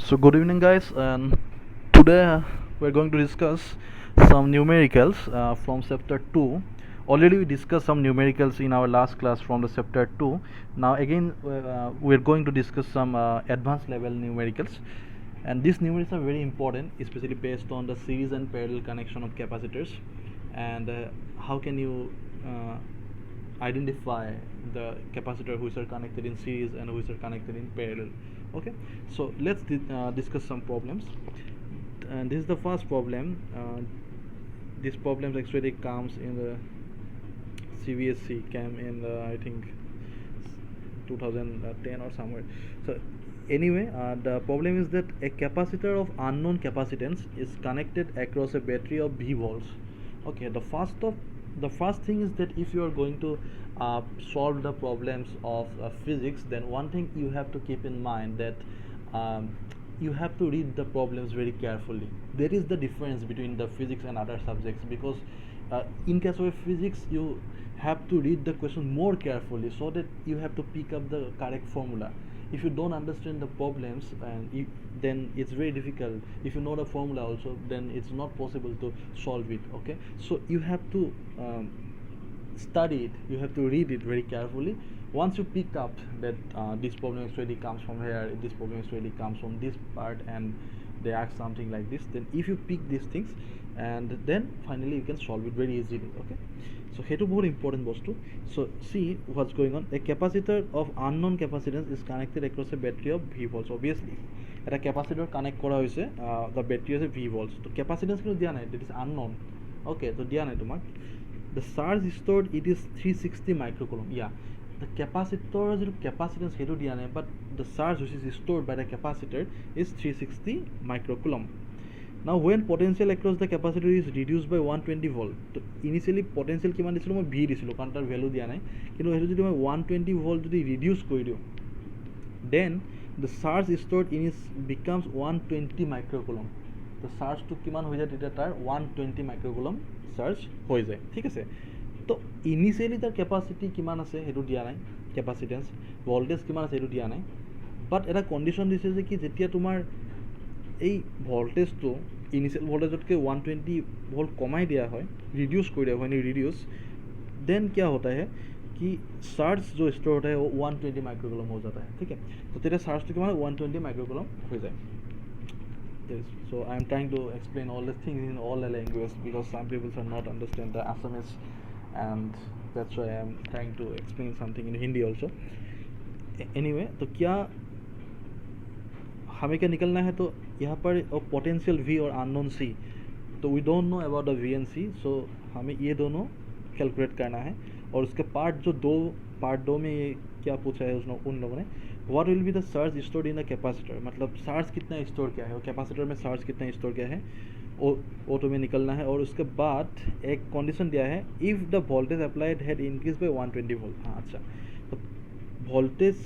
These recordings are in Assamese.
So good evening guys, and today we're going to discuss some numericals from chapter 2. Already we discussed some numericals in our last class from the chapter 2. Now again we're going to discuss some advanced level numericals, and these numericals are very important, especially based on the series and parallel connection of capacitors, and how can you identify the capacitor which are connected in series and which are connected in parallel. Okay, so let's discuss some problems, and this is the first problem. This problem actually comes in the CBSC, came in the, I think 2010 or somewhere. So anyway, the problem is that a capacitor of unknown capacitance is connected across a battery of V volts. Okay, the first thing is that if you are going to solve the problems of physics, then one thing you have to keep in mind that you have to read the problems very carefully. There is the difference between the physics and other subjects, because in case of physics you have to read the question more carefully so that you have to pick up the correct formula. If you don't understand the problems, and then it's very difficult. If you know the formula also, then it's not possible to solve it. Okay, so you have to study it, you have to read it very carefully. Once you pick up that this problem actually comes from here, this problem actually comes from this part, and they ask something like this, then if you pick these things, and then finally you can solve it very easily. Okay, so hetu bahut important bostu. So see what's going on. A capacitor of unknown capacitance is connected across a battery of V volts. Obviously এটা capacitor connect করা হয়েছে, the battery আছে V volts, তো capacitance কিন্তু দিয়া নাই, that is unknown. Okay, তো দিয়া নাই তোমাক. The charge stored it is 360 microcoulomb. Yeah, the capacitor capacitance hetu dia nai, but the charge which is stored by the capacitor is 360 microcoulomb. Now when potential across the capacitor is reduced by 120 volt, তো initially potential কিমান দিছিলো মই V দিছিলো কাৰণ তাৰ ভ্যালু দিয়া নাই, কিন্তু হেতু যদি মই 120 volt যদি ৰিডিউস কৰি দিও, then the charge stored in is becomes 120 microcoulomb. তো চাৰ্জটো কিমান হৈ যায় তেতিয়া তাৰ 120 মাইক্ৰ'কুলম চাৰ্জ হৈ যায়. ঠিক আছে, তো ইনিচিয়েলি তাৰ কেপাচিটি কিমান আছে সেইটো দিয়া নাই, কেপাচিটেন্স ভল্টেজ কিমান আছে সেইটো দিয়া নাই, বাট এটা কণ্ডিশ্যন দিছে যে কি যেতিয়া তোমাৰ এই ভল্টেজটো ইনিচিয়েল ভল্টেজতকৈ 120 ভল্ট কমাই দিয়া হয়, रिड्यूस कर दिया है, रिड्यूस, देन क्या होता है कि चार्ज जो स्टोर होता है वो 120 माइक्रोकुलम हो जाता है. ठीक है, तो तेरा चार्ज तो क्या 120 माइक्रोकुलम हो जाए. So I am trying to explain all the things in all the languages, because some people are not understand the Assamese, and that's why I am trying to explain something in Hindi also. Anyway, तो क्या हमें क्या निकलना है, तो यहाँ पर पोटेंशियल V और अननोन C, तो we don't know about the V and C, so हमें ये दोनों कैलकुलेट करना है. और उसके पार्ट दो में ये क्या पूछा है उन लोगों ने, what will be the charge stored in the capacitor, मतलब चार्ज कितना स्टोर किया है और कैपेसिटर में चार्ज कितना स्टोर किया है वो तो में निकलना है. और उसके बाद एक कंडीशन दिया है, if the voltage applied had increase by 120 volt. हाँ अच्छा, तो वोल्टेज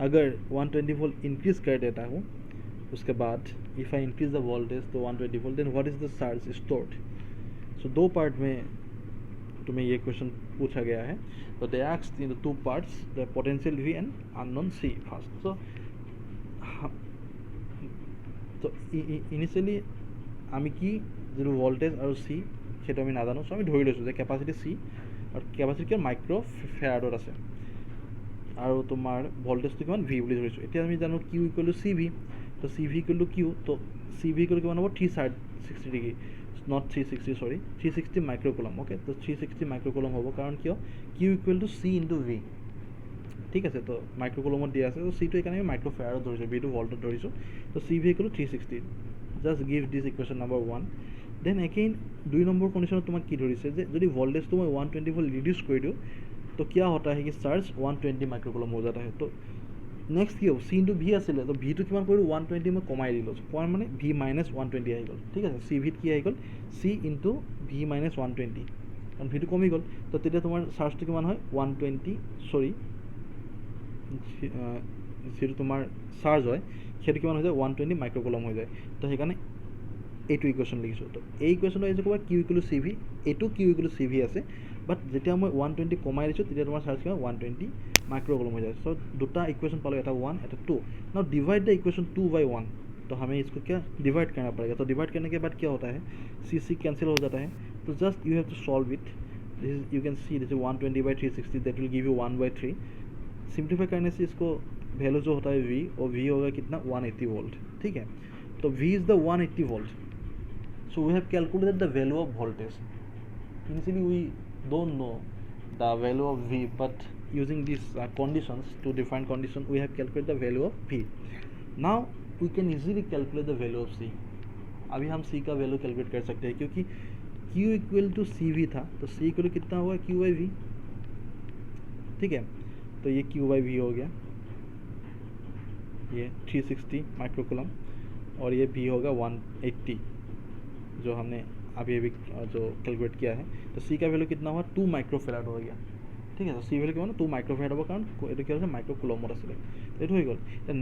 अगर 120 वोल्ट इंक्रीज कर देता हूँ, उसके बाद if I increase the voltage तो 120 volt, then what is the charge stored. So दो पार्ट में तुम्हें ये क्वेश्चन पूछा गया है. तो they asked in the two parts, the potential V and unknown C first. तो इनिशियली আমি কি যিটো ভোল্টেজ আৰু C সেইটো আমি নাজানো, সো আমি ধৰি লৈছোঁ যে কেপাচিটি C আৰু কেপাচিটি কিমান মাইক্ৰ ফেৰাডত আছে, আৰু তোমাৰ ভোল্টেজটো কিমান V বুলি ধৰিছোঁ. এতিয়া আমি জানো Q ইকুৱেল টু CV, তো CV ইকুৱেল টু Q, তো CV ইকুৱেল কিমান হ'ব 360 ডিগ্ৰী, not 360 sorry 360 মাইক্ৰ'কুলম. ওকে, তো 360 মাইক্ৰ'কুলম হ'ব, কাৰণ কিয় Q equal to C into V. ঠিক আছে, তো মাইক্ৰ'কুলমত দিয়া আছে, তো চিটো এইকাৰণে আমি মাইক্ৰ ফেৰাডত ধৰিছোঁ, ভিটো ভল্টত ধৰিছোঁ. তো CV equal to 360. Just give this equation number 1. Then again 2 number কণ্ডিশ্যনত তোমাক কি ধৰিছে যে যদি ভল্টেজটো মই 120 ভোল্ট ৰিডিউস কৰি দিওঁ, तो क्या होता है कि चार्ज 120 माइक्रोकुलम हो जाता है. तो नेक्स्ट কি হ'ব, C ইনটু V আছিলে, তো ভিটো কিমান কৰিলোঁ 120 মই কমাই দিলোঁ, কোৱাৰ মানে V মাইনাছ 120 আহি গ'ল. ঠিক আছে, C ভিত কি আহি গ'ল C ইনটু V মাইনাছ 120, কাৰণ ভিটো কমি গ'ল. তো তেতিয়া তোমাৰ চাৰ্জটো কিমান হয় 120, সৰি যিটো তোমাৰ চাৰ্জ হয় সেইটো কিমান হৈ যায় 120 মাইক্ৰ'কুলম হৈ যায়. তো সেইকাৰণে এইটো ইকুৱেশ্যন লিখিছোঁ. তো এই ইকুৱেশ্যনটো আহিছে ক'ৰবাত Q ইকুৱেল টু CV, এইটো Q ইকুৱেল টু CV আছে, বাট যেতিয়া মই 120 কমাই দিছোঁ তেতিয়া তোমাৰ চাৰ্জ কিমান 120 মাইক্ৰ'কুলম হৈ যায়. চ' দুটা ইকুৱেশ্যন পালোঁ, এটা 1 এটা 2. নাও ডিভাইড দ্য ইকুৱেশ্যন 2 by 1. तो हमें इसको क्या डिवाइड करना पड़ेगा. तो डिवाइड करने के बाद क्या होता है, सी सी कैंसिल हो जाता है. तो just you have to solve it. This is you can see this is 120/360 that will give you 1/3. Simplify करने से इसको वैल्यू जो होता है वी, और वी होगा कितना 180 वोल्ट. ठीक है, तो V is the 180 volt. So we have calculated the value of voltage. Initially we don't know the value of V, but using these conditions, two different conditions, we have calculated the value of V. Now we can easily calculate the value of C. अभी हम C का वैल्यू कैलकुलेट कर सकते हैं, क्योंकि Q equal to C V था, तो C इक्वल कितना होगा Q/V. ठीक है, तो ये Q/V हो गया, ये 360 माइक्रोकूलम, और ये V होगा 180 जो हमने अभी अभी जो कैलकुलेट किया है. तो सी का वैल्यू कितना हुआ 2 माइक्रोफेराड हो गया. ठीक है, तो सी वैल्यू কিমান 2 মাইক্রোফেরাড হ'ব, কাৰণ এইটো কি হৈছে মাইক্ৰোকুলমত আছিলে. এইটো হৈ গ'ল.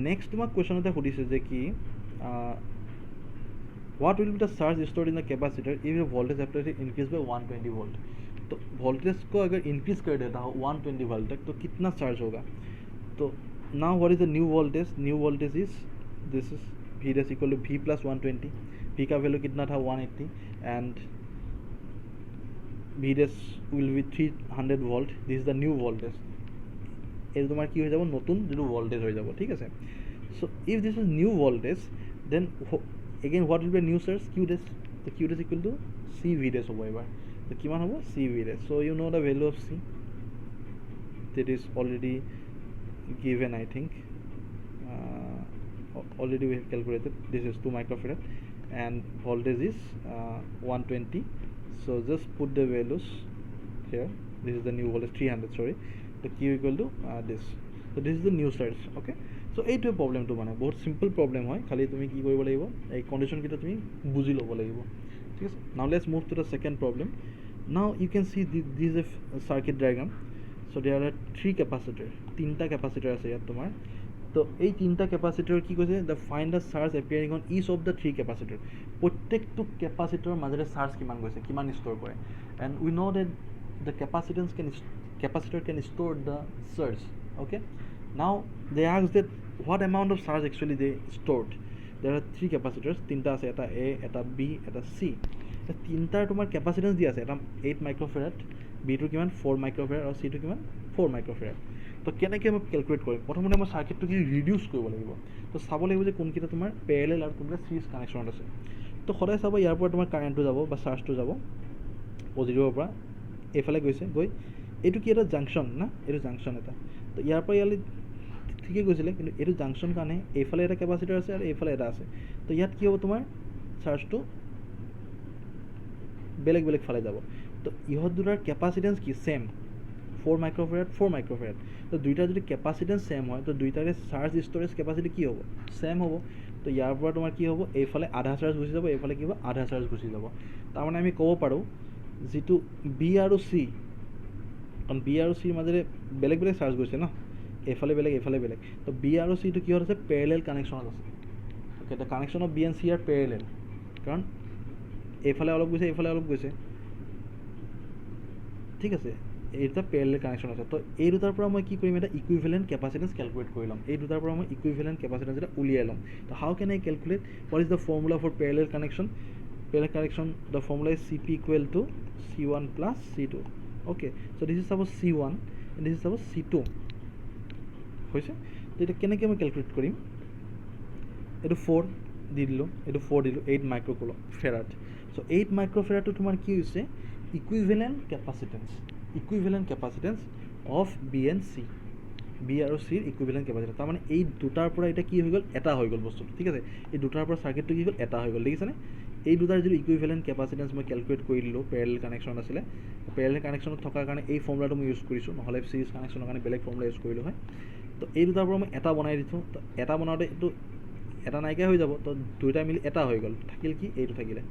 নেক্সট তোমাক কুৱেশ্যন এটা সুধিছে যে কি what will be the charge stored in the capacitor if the voltage applied increase by 120 volt. तो वोल्टेज को अगर इंक्रीज कर देता हो 120 वोल्ट तक तो कितना चार्ज होगा. तो now what is the new voltage. New voltage is this is V dash equal to V plus 120. V का वैल्यू कितना था 180 and V dash will be 300 volt. This is the new voltage. এই তোমার কি হয়ে যাব নতুন যেটো ভোল্টেজ হয়ে যাব. ঠিক আছে, so if this is new voltage then again what will be new charge Q dash. তো Q dash equal to C V dash হ'ব এবাৰ. তো কিমান হ'ব C V dash. So you know the value of C. That is already given, I think. Already we have calculated. This is 2 microfarad and voltage is 120. So just put the values here. This is the new voltage 300, sorry. The Q equal to this. So this is the new surge. Okay, so এইটো problem to মানে বহুত simple problem হয়, খালি তুমি কি কৰিব লাগিব এই condition কিটা তুমি বুজি ল'ব লাগিব. ঠিক আছে, now let's move to the second problem. Now you can see this is a circuit diagram. So there are 3 capacitor, তিনটা capacitor আছে ইয়াত তোমাৰ. তো এই তিনটা ক্যাপাসিটৰ কি কৈছে the find the charge appearing on each of the 3 capacitor. প্ৰত্যেকটো ক্যাপাসিটৰৰ মাজেৰে চাৰ্জ কিমান গৈছে, কিমান ষ্ট'ৰ কৰে. And we know that the capacitor can store the surge. Okay, now they ask that what amount of charge actually they stored. There are 3 capacitors, তিনটা আছে, এটা A, এটা B, এটা C. তিনটাৰ তোমাৰ capacitance দিয়া আছে, এটা 8 মাইক্ৰোফেৰাড, B টো কিমান 4 মাইক্ৰোফেৰাড আৰু C টো কিমান 4 মাইক্ৰোফেৰাড. তো কেনেকৈ মই কেলকুলেট কৰিম, প্ৰথমতে মই চাৰ্কিটটো কি ৰিডিউচ কৰিব লাগিব. তো চাব লাগিব যে কোনকেইটা তোমাৰ পেৰেলেল আৰু কোনকেইটা সিৰিজ কানেকশ্যনত আছে. তো সদায় চাব ইয়াৰ পৰা তোমাৰ কাৰেণ্টটো যাব বা চাৰ্জটো যাব পজিটিভৰ পৰা এইফালে গৈছে, গৈ এইটো কি এটা জাংচন না, এইটো জাংচন এটা. তো ইয়াৰ পৰা ইয়ালৈ ঠিকেই গৈছিলে, কিন্তু এইটো জাংচন কাৰণে এইফালে এটা কেপাচিটাৰ আছে আৰু এইফালে এটা আছে. তো ইয়াত কি হ'ব তোমাৰ চাৰ্জটো বেলেগ বেলেগ ফালে যাব. তো ইহঁত দুটাৰ কেপাচিটেন্স কি সেম 4 মাইক্ৰোফেৰাড 4 মাইক্ৰোফেৰাড. তো দুইটা যদি কেপাচিটেন্স সেম হয় তো দুইটাৰে চাৰ্জ ষ্ট'ৰেজ কেপাচিটি কি হ'ব সেম হ'ব. তো ইয়াৰ পৰা তোমাৰ কি হ'ব এইফালে আধা চাৰ্জ গুচি যাব, এইফালে কি হ'ব আধা চাৰ্জ গুচি যাব. তাৰমানে আমি ক'ব পাৰোঁ যিটো বি আৰু চি, কাৰণ বি আৰু চিৰ মাজেৰে বেলেগ বেলেগ চাৰ্জ গৈছে ন, এইফালে বেলেগ এইফালে বেলেগ. তো বি আৰু চিটো কিহত আছে পেৰেলেল কানেকশ্যনত আছে. Okay, the connection of B and C are parallel, কাৰণ এইফালে অলপ গৈছে এইফালে অলপ গৈছে. ঠিক আছে, এইটা পেৰেলেল কানেকশ্যন আছে. তো এই দুটাৰ পৰা মই কি কৰিম, এটা ইকুইভেলেণ্ট কেপাচিটেন্স কেলকুলেট কৰি ল'ম. এই দুটাৰ পৰা মই ইকুইভেলেণ্ট কেপাচিটেন্স এটা উলিয়াই ল'ম. তো how can I calculate, what is the formula for parallel connection. Parallel connection the formula is CP equal to C1 plus C2. Okay, so' this is suppose C1 and this is suppose C2 হৈছে. তো এতিয়া কেনেকৈ মই কেলকুলেট কৰিম, এইটো 4 দি দিলোঁ, এইটো 4 দিলোঁ, 8 মাইক্ৰ'ফেৰাড. চ' 8 মাইক্ৰ'ফেৰাডটো তোমাৰ কি হৈছে equivalent capacitance, equivalent capacitance of B and C, B আৰু চিৰ ইকুইভেলেণ্ট কেপাচিটেন্স. তাৰমানে এই দুটাৰ পৰা এতিয়া কি হৈ গ'ল এটা হৈ গ'ল বস্তুটো. ঠিক আছে, এই দুটাৰ পৰা চাৰ্কিটটো কি হ'ল এটা হৈ গ'ল. দেখিছেনে, এই দুটাৰ যদি ইকুইভেলেণ্ট কেপাচিটেন্স মই কেলকুলেট কৰি দিলোঁ, পেৰেলেল কানেকশ্যন আছিলে, পেৰেলেল কানেকশ্যনত থকাৰ কাৰণে এই ফৰ্মুলাটো মই ইউজ কৰিছোঁ, নহ'লে চিৰিজ কানেকশ্যনৰ কাৰণে বেলেগ ফৰ্মুলা ইউজ কৰিলোঁ হয়. তো এই দুটাৰ পৰা মই এটা বনাই দিছোঁ. তো এটা বনাওঁতে এইটো এটা নাইকিয়া হৈ যাব, তো দুয়োটা মিলি এটা হৈ গ'ল. থাকিল কি এইটো থাকিলে,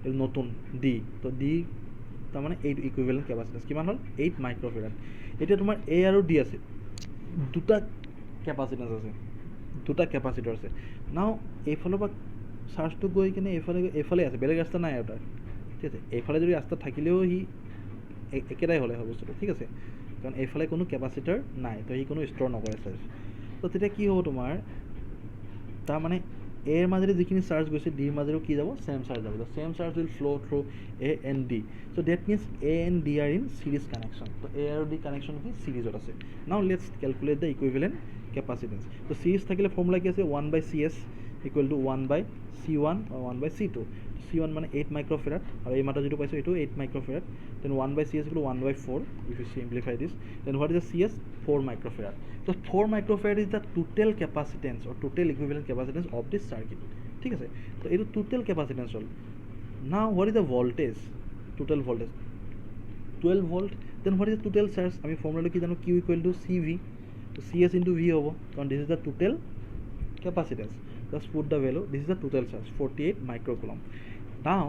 এইটো নতুন ডি. তো ডি তাৰমানে এইটো ইকুইভেলেণ্ট কেপাচিটেন্স কিমান হ'ল 8 মাইক্ৰ'ফেৰাড. এতিয়া তোমাৰ এ আৰু ডি আছে, দুটা কেপাচিটেন্স আছে, দুটা কেপাচিটৰ আছে. নাও এইফালৰ পৰা চাৰ্জটো গৈ কিনে এইফালে আছে, বেলেগ ৰাস্তা নাই আৰু তাৰ. ঠিক আছে, এইফালে যদি ৰাস্তা থাকিলেও সি একেটাই হ'লে হয় বস্তুটো. ঠিক আছে, কাৰণ এইফালে কোনো কেপাচিটাৰ নাই, তো সি কোনো ষ্ট'ৰ নকৰে চাৰ্জ. তো তেতিয়া কি হ'ব তোমাৰ তাৰমানে এৰ মাজেৰে যিখিনি চাৰ্জ গৈছে ডিৰ মাজেৰেও কি যাব চেম চাৰ্জ যাব দ্য চেম চাৰ্জ উইল ফ্ল' through A and D C' that means A and D R in series connection তো এ আৰু ডি কানেকশ্যন কি চিৰিজত আছে নাও let's calculate the equivalent capacitance তো চিৰিজ থাকিলে ফৰ্মুলা কি আছে 1/CS equal to 1/C1 or 1/C2 C1 মানে 8 মাইক্ৰ'ফেৰাড আৰু এই মাত্ৰ যিটো পাইছোঁ এইটো 8 microfarad then 1/CS equal 1/4 if you simplify this then what is the CS 4 microfarad so 4 microfarad is the total capacitance or total equivalent capacitance of this circuit ঠিক আছে তো এইটো total capacitance হ'ল now what is the voltage total voltage 12 volt then what is the total charge আমি ফৰ্মুলাটো কি জানো Q equal to CV so CS into V হ'ব কাৰণ this is the total capacitance just put the value this is the total charge 48 microcoulomb now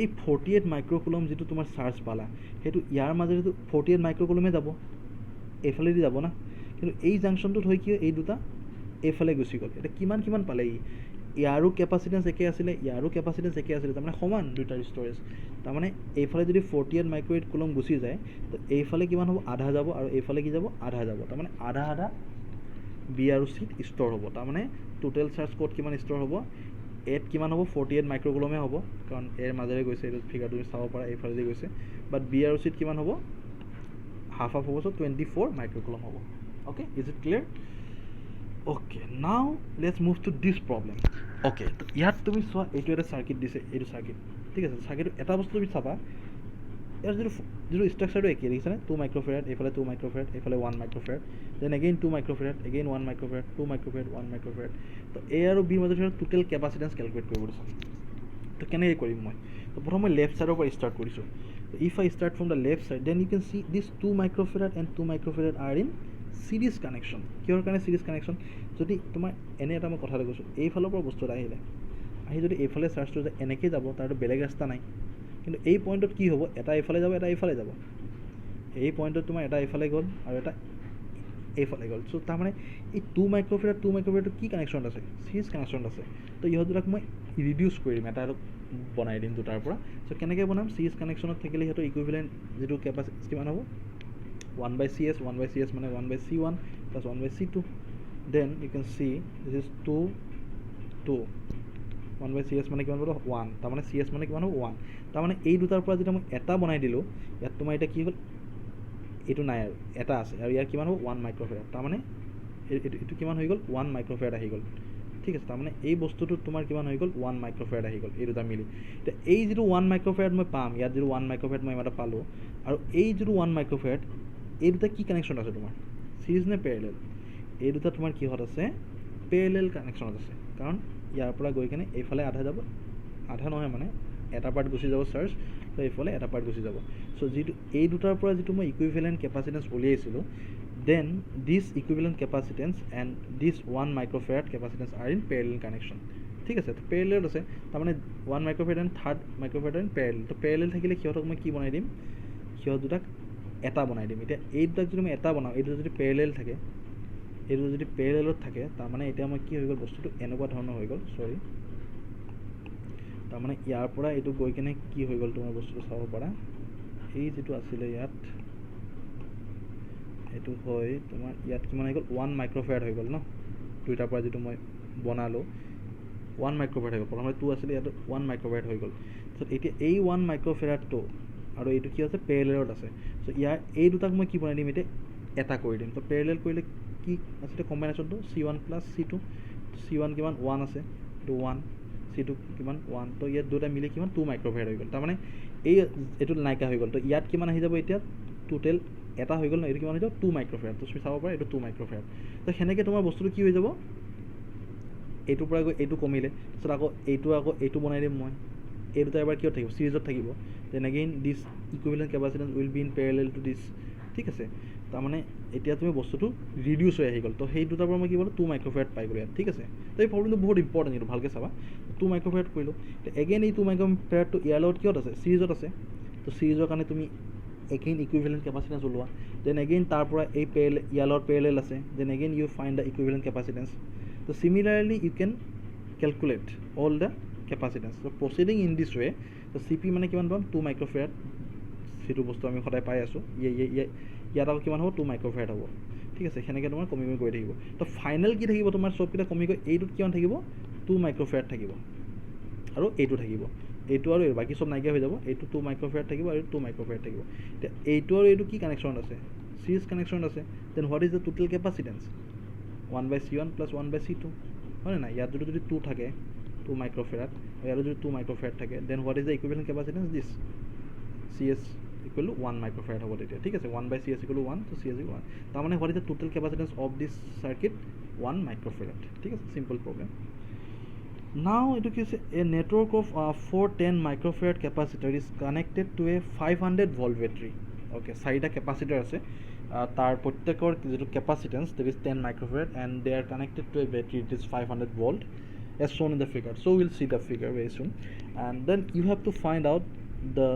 এই 48 মাইক্ৰ'কুলম যিটো তোমাৰ চাৰ্জ পালা সেইটো ইয়াৰ মাজেৰে 48 মাইক্ৰ'কুলমে যাব এইফালেদি যাব না কিন্তু এই জাংচনটোত হয় কি এই দুটা এইফালে গুচি গ'ল এটা কিমান কিমান পালে ইয়াৰো কেপাচিটেন্স একে আছিলে ইয়াৰো কেপাচিটেন্স একে আছিলে তাৰমানে সমান দুটাৰ ষ্ট'ৰেজ তাৰমানে এইফালে যদি 48 মাইক্ৰ'কুলম গুচি যায় তো এইফালে কিমান হ'ব আধা যাব আৰু এইফালে কি যাব আধা যাব তাৰমানে আধা আধা বি আৰু চিত ষ্ট'ৰ হ'ব তাৰমানে টোটেল চাৰ্জ ক'ত কিমান ষ্ট'ৰ হ'ব এত কিমান হ'ব 48 মাইক্ৰ'কুলমে হ'ব কাৰণ এৰ মাজেৰে গৈছে এইটো ফিগাৰ তুমি চাব পাৰা এইফালেদি গৈছে বাট বি আৰু চিত কিমান হ'ব হাফ হাফ হ'ব চ' 24 মাইক্ৰ'কুলম হ'ব okay is it clear okay নাও let's move to this problem okay তো ইয়াত তুমি চোৱা এইটো এটা চাৰ্কিট দিছে এইটো চাৰ্কিট ঠিক আছে চাৰ্কিটটো এটা বস্তু তুমি চাবা ইয়াৰ যিটো ষ্ট্ৰাকচাৰটো একেই দেখিছেনে 2 মাইক্ৰ'ফেৰাড এইফালে 2 মাইক্ৰ'ফেৰাড এইফালে 1 মাইক্ৰ'ফেৰাড দেন এগেইন 2 মাইক্ৰ'ফেৰাড এগেইন 1 মাইক্ৰ'ফেৰাড 2 মাইক্ৰ'ফেৰাড 1 মাইক্ৰ'ফেৰাড তো এ আৰু বিৰ মাজত টোটেল কেপাচিটেন্স কেলকুলেট কৰিব দিছোঁ তো কেনেকৈ কৰিম মই তো প্ৰথম মই লেফ্ট ছাইডৰ পৰা ষ্টাৰ্ট কৰিছোঁ if I start from the left side then you can see this 2 microfarad and 2 microfarad are in series connection কিহৰ কাৰণে চিৰিজ কানেকশ্যন যদি তোমাৰ এনে এটা মই কথাটো কৈছোঁ এইফালৰ পৰা বস্তু এটা আহিলে আহি যদি এইফালে চাৰ্জটো যে এনেকৈ যাব তাৰতো বেলেগ ৰাস্তা নাই কিন্তু এই পইণ্টত কি হ'ব এটা এইফালে যাব এটা এইফালে যাব এই পইণ্টত তোমাৰ এটা এইফালে গ'ল আৰু এটা এইফালে গ'ল চ' তাৰমানে এই 2 মাইক্ৰ'ফেৰাডটো কি কানেকশ্যনত আছে চিৰিজ কানেকশ্যনত আছে তো ইহঁত দুটাক মই ৰিডিউচ কৰিম এটা বনাই দিম দুটাৰ পৰা চ' কেনেকৈ বনাম চিৰিজ কানেকশ্যনত থাকিলে সিহঁতৰ ইকুইভেলেণ্ট যিটো কেপাচিটি কিমান হ'ব 1/CS 1/CS মানে 1/C1 plus 1/C2 then you can see this is 2 1/CS মানে কিমান হ'ব 1 তাৰমানে CS মানে কিমান হ'ব 1 তাৰমানে এই দুটাৰ পৰা যেতিয়া মই এটা বনাই দিলোঁ ইয়াত তোমাৰ এতিয়া কি হ'ল এইটো নাই আৰু এটা আছে আৰু ইয়াৰ কিমান হ'ব 1 মাইক্ৰ'ফেৰাড তাৰমানে এইটো কিমান হৈ গ'ল 1 মাইক্ৰ'ফেৰাড আহি গ'ল ঠিক আছে তাৰমানে এই বস্তুটোত তোমাৰ কিমান হৈ গ'ল 1 মাইক্ৰ'ফেৰাড আহি গ'ল এই দুটা মিলি এতিয়া এই যিটো 1 মাইক্ৰ'ফেৰাড মই পাম ইয়াত যিটো 1 মাইক্ৰ'ফেৰাড মই এটা পালোঁ আৰু এই যিটো 1 মাইক্ৰ'ফেৰাড এই দুটা কি কানেকশ্যন আছে তোমাৰ চিৰিজ নে পেৰেলেল এই দুটা তোমাৰ কিহত আছে পেৰেলেল কানেকশ্যনত আছে কাৰণ ইয়াৰ পৰা গৈ কিনে এইফালে আধা যাব আধা নহয় মানে এটা পাৰ্ট গুচি যাব চাৰ্জ তো এইফালে এটা পাৰ্ট গুচি যাব চ' যিটো এই দুটাৰ পৰা যিটো মই ইকুইভেলেণ্ট কেপাচিটেন্স উলিয়াইছিলোঁ then this equivalent capacitance and this 1 microfarad capacitance are in parallel connection ঠিক আছে তো পেৰেলেল আছে তাৰমানে 1 microfarad and 3rd microfarad and parallel তো পেৰেলেল থাকিলে সিহঁতক মই কি বনাই দিম সিহঁত দুটাক এটা বনাই দিম এতিয়া এই দুটাক যদি মই এটা বনাওঁ এইটো যদি পেৰেলেল থাকে এইটো যদি পেৰেলেলত থাকে তাৰমানে এতিয়া মই কি হৈ গ'ল বস্তুটো এনেকুৱা ধৰণৰ হৈ গ'ল চৰি তাৰমানে ইয়াৰ পৰা এইটো গৈ কিনে কি হৈ গ'ল তোমাৰ বস্তুটো চাব পাৰা এই যিটো আছিলে ইয়াত এইটো হয় তোমাৰ ইয়াত কিমান হৈ গ'ল 1 মাইক্ৰ'ফেৰাড হৈ গ'ল ন দুইটাৰ পৰা যিটো মই বনালোঁ 1 মাইক্ৰ'ফেৰাড হৈ গ'ল প্ৰথমে 2 আছিলে ইয়াত 1 মাইক্ৰ'ফেৰাড হৈ গ'ল তাৰপিছত এতিয়া এই 1 মাইক্ৰ'ফেৰাডটো আৰু এইটো কি আছে পেৰেলেলত আছে চ' ইয়াৰ এই দুটাক মই কি বনাই দিম এতিয়া এটা কৰি দিম তো পেৰেলেল কৰিলে কি আছিলে কম্বিনেশ্যনটো C1 plus C2 C1 কিমান 1 আছে এইটো 1 C2 কিমান 1 তো ইয়াত দুটা মিলি কিমান 2 মাইক্ৰ'ফেৰাড হৈ গ'ল তাৰমানে এইটো নাইকিয়া হৈ গ'ল তো ইয়াত কিমান আহি যাব এতিয়া টোটেল এটা হৈ গ'ল ন এইটো কিমান হৈ যাব 2 মাইক্ৰ'ফেৰাড তো তুমি চাব পাৰা এইটো 2 মাইক্ৰ'ফেৰাড তো সেনেকৈ তোমাৰ বস্তুটো কি হৈ যাব এইটোৰ পৰা গৈ এইটো কমিলে তাৰপিছত আকৌ এইটো বনাই দিম মই এই দুটা এবাৰ কিয় থাকিব চিৰিজত থাকিব then again this equivalent capacitance will be in parallel to this ঠিক আছে তাৰমানে এতিয়া তুমি বস্তুটো ৰিডিউচ হৈ আহি গ'ল তো সেই দুটাৰ পৰা মই কি ক'লোঁ 2 মাইক্ৰ'ফেৰাড পাই গ'লোঁ ইয়াত ঠিক আছে তো এই প্ৰব্লেমটো বহুত ইম্পৰ্টেণ্ট এইটো ভালকৈ চাবা 2 মাইক্ৰ'ফেৰাড কৰিলোঁ তো এগেইন এই 2 মাইক্ৰ'ফেৰাডটো ইয়াৰ লগত কিহত আছে চিৰিজত আছে তো চিৰিজৰ কাৰণে তুমি এগেইন ইকুইভেলেণ্ট কেপাচিটেন্স ওলোৱা দেন এগেইন তাৰ পৰা এই ইয়াৰ লগত পেৰেলেল আছে then again you find the equivalent capacitance তো similarly you can calculate all the capacitance so proceeding in this way so cp মানে কিমান পাম 2 মাইক্ৰ'ফেৰাড সেইটো বস্তু আমি সদায় পাই আছোঁ ইয়াত আকৌ কিমান হ'ব 2 মাইক্ৰ'ফেৰাড হ'ব ঠিক আছে সেনেকৈ তোমাৰ কমি গৈ থাকিব তো ফাইনেল কি থাকিব তোমাৰ চবকেইটা কমি গৈ এইটোত কিমান থাকিব 2 মাইক্ৰ'ফেৰাড থাকিব আৰু এইটো থাকিব, এইটো আৰু এই বাকী চব নাইকিয়া হৈ যাব, এইটো 2 মাইক্ৰ'ফেৰাড থাকিব আৰু 2 মাইক্ৰ'ফেৰাড থাকিব। এতিয়া এইটো আৰু এইটো কি কানেকশ্যন আছে, চিৰিজ কানেকশ্যন আছে। Then what is the total capacitance 1/C1 + 1/C2, হয়নে নাই? ইয়াত যদি 2 থাকে 2 মাইক্ৰ'ফেৰাড আৰু ইয়াত যদি 2 মাইক্ৰ'ফেৰাড থাকে, then what is the equivalent capacitance this CS = 1 microfarad হ'ব তেতিয়া, ঠিক আছে। 1/CS = 1, তো CS = 1, তাৰমানে what is the total capacitance of this circuit 1 microfarad, ঠিক আছে। Simple problem. Now it is a network of 410 microfarad capacitor is connected to a 500 volt battery. Okay, চাৰিটা capacitor আছে, তাৰ প্ৰত্যেকৰ যিটো capacitance that is 10 microfarad and they are connected to a battery that is 500 volt as shown in the figure. So we'll see the figure very soon, and then you have to find out the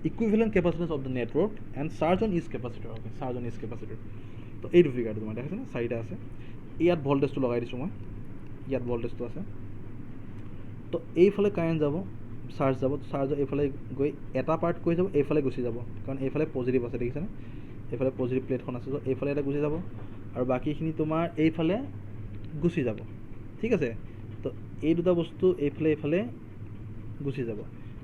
equivalent capacitance of the network and charge on each capacitor. Okay, charge on each capacitor. তো এইটো ফিগাৰ তোমাৰ দেখাইছে না, চাৰিটা আছে। ইয়াত ভল্টেজটো লগাই দিছোঁ মই, ইয়াত ভল্টেজটো আছে। তো এইফালে কাৰেণ্ট যাব, চাৰ্জ যাব, চাৰ্জ এইফালে গৈ এটা পাৰ্ট কৈ যাব, এইফালে গুচি যাব, কাৰণ এইফালে পজিটিভ আছে দেখিছেনে, এইফালে পজিটিভ প্লেটখন আছে, তো এইফালে এটা গুচি যাব আৰু বাকীখিনি তোমাৰ এইফালে গুচি যাব, ঠিক আছে। তো এই দুটা বস্তু এইফালে গুচি যাব।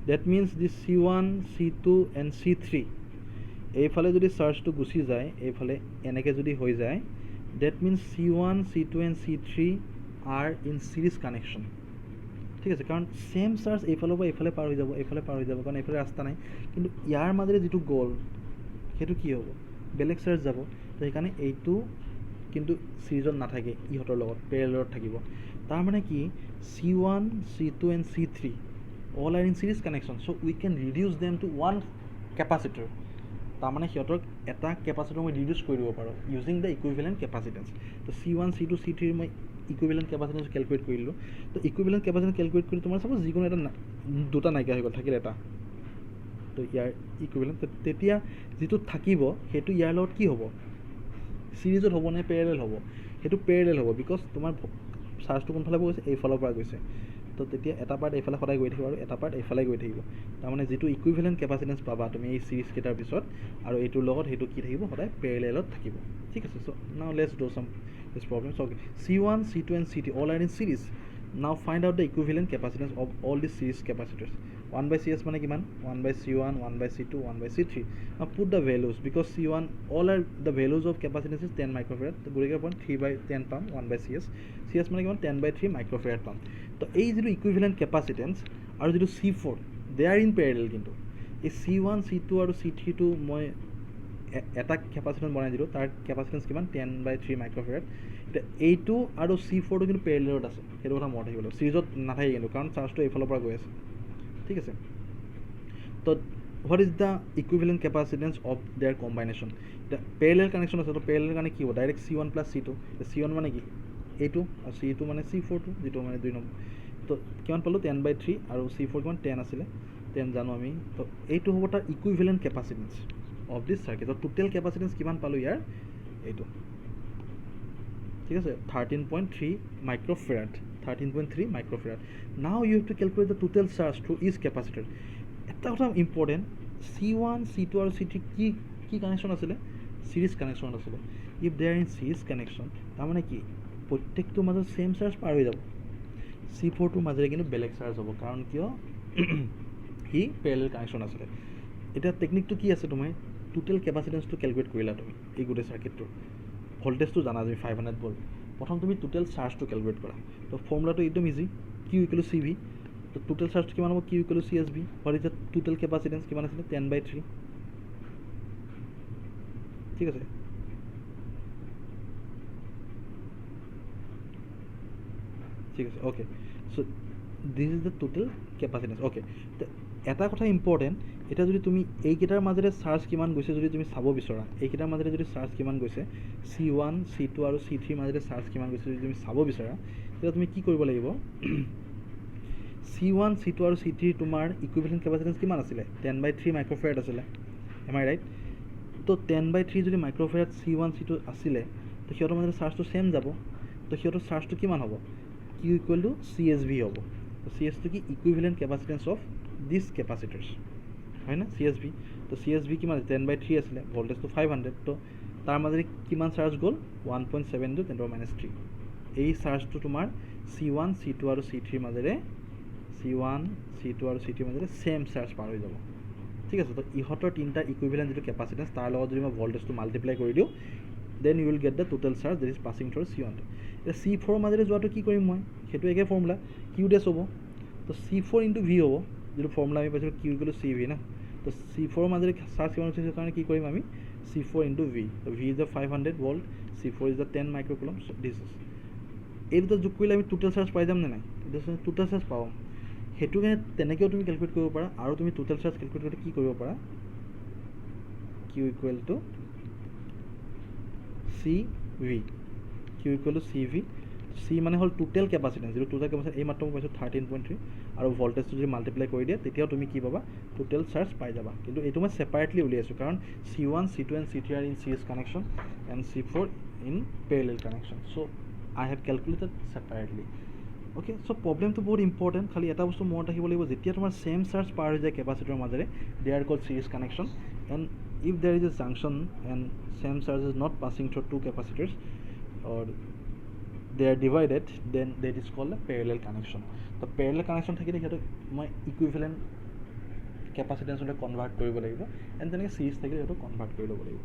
That means the C1, C2 and C3 এইফালে যদি চাৰ্জটো গুচি যায়, এইফালে এনেকৈ যদি হৈ যায়, that means C1, C2 and C3 R in series connection, ঠিক আছে। কাৰণ ছেম চাৰ্জ এইফালৰ পৰা এইফালে পাৰ হৈ যাব, এইফালে পাৰ হৈ যাব, কাৰণ এইফালে ৰাস্তা নাই, কিন্তু ইয়াৰ মাজেৰে যিটো গ'ল সেইটো কি হ'ব, বেলেগ চাৰ্জ যাব। তো সেইকাৰণে এইটো কিন্তু চিৰিজত নাথাকে, ইহঁতৰ লগত পেৰেলেলত থাকিব। তাৰমানে কি C1, C2 and C3 all are in series connection, so' we can reduce them to 1 capacitor. তাৰমানে সিহঁতক এটা কেপাচিটৰ মই ৰিডিউচ কৰি দিব পাৰোঁ ইউজিং দ্য ইকুইভেলেণ্ট কেপাচিটেন্স। তো C1, C2, C3 মই ইকুইভেলেণ্ট কেপাচিটেন্স কেলকুলেট কৰিলোঁ। তো ইকুইভেলেণ্ট কেপাচিটেন্স কেলকুলেট কৰি তোমাৰ চাপ'জ যিকোনো এটা দুটা নাইকিয়া হৈ গ'ল, থাকিল এটা, তো ইয়াৰ ইকুইভেলেণ্ট তেতিয়া যিটো থাকিব সেইটো ইয়াৰ লগত কি হ'ব, চিৰিজত হ'ব নে পেৰেলেল হ'ব? সেইটো পেৰেলেল হ'ব, বিকজ তোমাৰ চাৰ্জটো কোনফালে গৈছে, এইফালৰ পৰা গৈছে। তো তেতিয়া এটা পাৰ্ট এইফালে সদায় গৈ থাকিব আৰু এটা পাৰ্ট এইফালে গৈ থাকিব। তাৰমানে যিটো ইকুইভেলেণ্ট কেপাচিটেন্স পাবা তুমি এই চিৰিজ কেইটাৰ পিছত, আৰু এইটোৰ লগত সেইটো কি থাকিব, সদায় পেৰেলেলত থাকিব, ঠিক আছে। চ' নাও let's do some this problem. So' C1, C2 and C3 all are in series. Now find out the equivalent capacitance of all these series capacitors. 1/CS মানে কিমান, 1/C1, 1/C2, 1/C3. Now put the values, because C1 all are the values of capacitance is 10 microfarad, তো গতিকে পাম 3/10 পাম 1/CS, CS মানে কিমান 10/3 microfarad পাম। তো এই যিটো ইকুইভেলেণ্ট কেপাচিটেন্স আৰু যিটো C4 De R in parallel, কিন্তু এই C1, C2 আৰু C3টো মই এটা কেপাচিটেন্স বনাই দিলোঁ, তাৰ কেপাচিটেন্স কিমান 10/3 মাইক্ৰ'ফেৰাড। এতিয়া এইটো আৰু C4টো কিন্তু পেৰেলেলত আছে, সেইটো কথা মনত থাকিব লাগিব, চিৰিজত নাথাকে কিন্তু, কাৰণ চাৰ্জটো এইফালৰ পৰা গৈ আছে, ঠিক আছে। তো what is the equivalent capacitance of their combination? এতিয়া পেৰেলেল কানেকশ্যন আছে, তো পেৰেলেল কাৰণে কি হ'ব, ডাইৰেক্ট C1 + C2, C1 মানে কি এইটো, আৰু C2 মানে C4টো, যিটো মানে 2 নম্বৰ। তো কিমান পালোঁ 10/3, আৰু C4 কিমান 10 আছিলে, 10 জানো আমি। তো এইটো হ'ব তাৰ equivalent capacitance of this circuit. তো টোটেল কেপাচিটেন্স কিমান পালোঁ ইয়াৰ, এইটো, ঠিক আছে, 13.3 মাইক্ৰ'ফেৰাড, 13.3 microfarad. Now you have to calculate the total charge through each capacitor. এটা কথা ইম্পৰ্টেণ্ট, C1, C2 আৰু C3 কি কানেকশ্যন আছিলে, চিৰিজ কানেকশ্যন আছিলে। If they R in series connection, তাৰমানে কি প্ৰত্যেকটোৰ মাজত ছেম চাৰ্জ পাৰ হৈ যাব, C4টোৰ মাজেৰে কিন্তু বেলেগ চাৰ্জ হ'ব, কাৰণ কিয় সি পেৰেলেল কানেকশ্যন আছিলে। এতিয়া টেকনিকটো কি আছে, তুমি টোটেল কেপাচিটেন্সটো কেলকুলেট কৰিলা, তুমি এই গোটেই চাৰ্কিটটোৰ ভল্টেজটো জানা তুমি 500 ভল্ট, প্ৰথম তুমি টোটেল চাৰ্জটো কেলকুলেট কৰা। তো ফৰ্মুলাটো একদম ইজি, Q = CV। তো টোটেল চাৰ্জটো কিমান হ'ব, Q = CSV। What is the total capacitance কিমান আছিলে 10/3, ঠিক আছে। ঠিক আছে, okay. So' this is the total capacitance, okay. তো এটা কথা ইম্পৰ্টেণ্ট, এতিয়া যদি তুমি এইকেইটাৰ মাজেৰে চাৰ্জ কিমান গৈছে যদি তুমি চাব বিচৰা, এইকেইটাৰ মাজেৰে যদি চাৰ্জ কিমান গৈছে, C1, C2 আৰু C3 মাজেৰে চাৰ্জ কিমান গৈছে যদি তুমি চাব বিচৰা, তেতিয়া তুমি কি কৰিব লাগিব, C1, C2 আৰু C3 তোমাৰ ইকুইভেলেণ্ট কেপাচিটেন্স কিমান আছিলে, 10/3 মাইক্ৰ'ফেৰাড আছিলে, এম আই ৰাইট? তো 10/3 যদি মাইক্ৰ'ফেৰাড C1, C2 আছিলে, তো সিহঁতৰ মাজেৰে চাৰ্জটো ছেম যাব, তো সিহঁতৰ চাৰ্জটো কিমান হ'ব, Q = CSV হ'ব। তো CSটো কি ইকুইভেলেণ্ট কেপাচিটেন্স অফ দিছ কেপাচিটাৰ্ছ, হয় না, CSV। তো CSV কিমান 10/3 আছিলে, ভল্টেজটো 500, তো তাৰ মাজেৰে কিমান চাৰ্জ গ'ল 1.7 × 10⁻³ এই চাৰ্জটো তোমাৰ C1 C2 আৰু C3 মাজেৰে C1 C2 আৰু C3 মাজেৰে সেম চাৰ্জ পাৰ হৈ যাব ঠিক আছে তো ইহঁতৰ তিনিটা ইকুইভেলেন্ট যেটো কেপাসিটেন্স তাৰ লগত যদি মই ভোল্টেজটো মাল্টিপ্লাই কৰি দিওঁ then you will get the total charge that is passing through C1 এটা C4 মাজেৰে যোৱাটো কি কৰিম মই হেতু একে ফৰ্মুলা Q dash হ'ব তো C4 into V হ'ব যেটো ফৰ্মুলা আমি পাইছো Q equal to CV না তো C4 মাজেৰে চাৰ্জ কিমান আছে কাৰণে কি কৰিম আমি C4 into V so V is the 500 volt C4 is the 10 microcoulomb so this is এই দুটা যোগ কৰিলে আমি টোটাল চাৰ্জ পাই যাম নে নাই টোটাল চাৰ্জ পাম হেতু কাৰণে তেনেকেও তুমি ক্যালকুলেট কৰিব পাৰা আৰু তুমি টোটাল চাৰ্জ ক্যালকুলেট কৰিলে কি কৰিব পাৰা Q equal to CV Q equal to CV C মানে হল টোটাল ক্যাপাসিটেন্স যেটো টোটাল ক্যাপাসিটেন্স এই মাত্র পাইছো 13.3 আৰু ভোল্টেজটো যদি মাল্টিপ্লাই কৰি দিয়া তেতিয়াও তুমি কি পাবা টোটাল চাৰ্জ পাই যাবা কিন্তু এটো মই সেপাৰেটলি উলিয়াইছো কাৰণ C1 C2 and C3 are in series connection and C4 in parallel connection so I have calculated separately okay so problem to बहुत important खाली এটা বস্তু মনত ৰাখিব লাগিব যেতিয়া তোমাৰ সেম চাৰ্জ পাৰ হৈ যায় ক্যাপাসিটৰ মাজেৰে they are called series connection and if there is a junction and same charge is not passing through two capacitors or they are divided then that is called a parallel connection the parallel connection thakile heto moi equivalent capacitance ole convert koribo lagibo and then series thakile heto convert kori lobo lagibo